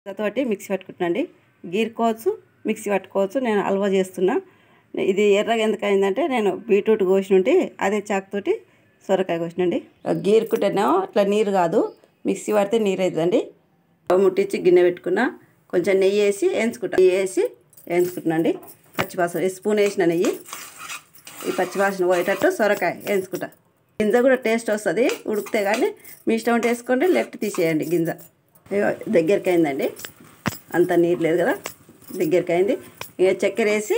తోటి mixie పట్టుకుంటున్నాండి. గీరుకోవచ్చు, mixie పట్టుకోవచ్చు. నేను హల్వా చేస్తున్నా. ఇది ఎర్రగా ఎందుకు అయిందంటే నేను బీట్రూట్ కోసినుంటే అదే చాకుతోటి సొరకాయ కోసినండి. గీరుకుంటేనేమో ఇట్లా నీరు కాదు, మిక్సీ పడితే నీరు అవుతుందండి. ముట్టించి గిన్నె పెట్టుకున్నా, కొంచెం నెయ్యి వేసి వేయించుకుంటున్నాండి. పచ్చివాసన స్పూన్ వేసిన నెయ్యి, ఈ పచ్చివాసన పోయేటట్టు సొరకాయ వేయించుకుంటా. గింజ కూడా టేస్ట్ వస్తుంది ఉడికితే, కానీ మీ ఇష్టం ఉంటే వేసుకోండి, లెఫ్ట్ తీసేయండి గింజ. దగ్గరికి అయిందండి, అంత నీరు లేదు కదా, దగ్గరికి అయింది. ఇక చక్కెర వేసి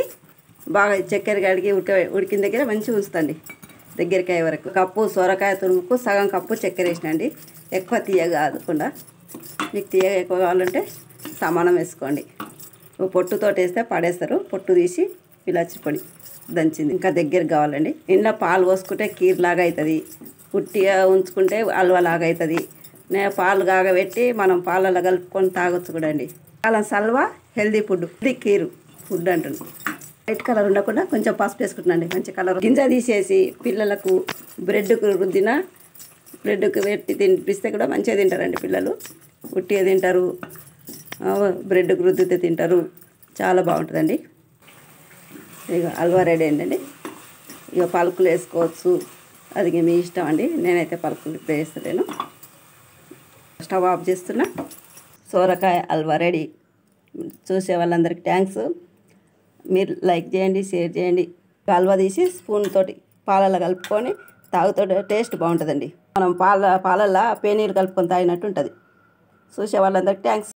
బాగా చక్కెర కడిగి ఉడికిన దగ్గర మంచిగా ఉంచుతండి దగ్గరికి అయ్యే వరకు. కప్పు సొరకాయ తురుముకు సగం కప్పు చక్కెర వేసినండి. ఎక్కువ తీయగా కాకుండా, మీకు తీయగా ఎక్కువ కావాలంటే సమానం వేసుకోండి. పొట్టుతో వేస్తే పడేస్తారు, పొట్టు తీసి ఇలాచి పొడి దంచింది. ఇంకా దగ్గరికి కావాలండి. ఇంట్లో పాలు పోసుకుంటే కీర్ లాగా అవుతుంది, ఉట్టిగా ఉంచుకుంటే హల్వా లాగా అవుతుంది. నేను పాలు కాగబెట్టి మనం పాలలో కలుపుకొని తాగొచ్చు కూడా అండి. అలా సల్వా హెల్దీ ఫుడ్, ఇది కీరు ఫుడ్ అంటుంది. వైట్ కలర్ ఉండకుండా కొంచెం పసుపు వేసుకుంటున్నాండి, మంచి కలర్. గింజ తీసేసి పిల్లలకు బ్రెడ్కు రుద్దిన, బ్రెడ్కి పెట్టి తినిపిస్తే కూడా మంచిగా తింటారండి పిల్లలు. ఉట్టిగా తింటారు, బ్రెడ్కి రుద్దితే తింటారు, చాలా బాగుంటుందండి. ఇక హల్వా రెడీ అయిందండి. ఇక పలుకులు వేసుకోవచ్చు, అది మీ ఇష్టం అండి. నేనైతే పలుకులు ఇప్పుడు వేస్తలేను. స్టవ్ ఆఫ్ చేస్తున్నా. సొరకాయ హల్వా రెడీ. చూసే వాళ్ళందరికీ థ్యాంక్స్. మీరు లైక్ చేయండి, షేర్ చేయండి. హల్వా తీసి స్పూన్ తోటి పాలల్లో కలుపుకొని తాగుతో టేస్ట్ బాగుంటుందండి. మనం పాలల్లో పేనీరు కలుపుకొని తాగినట్టు ఉంటుంది. చూసే వాళ్ళందరికీ థ్యాంక్స్.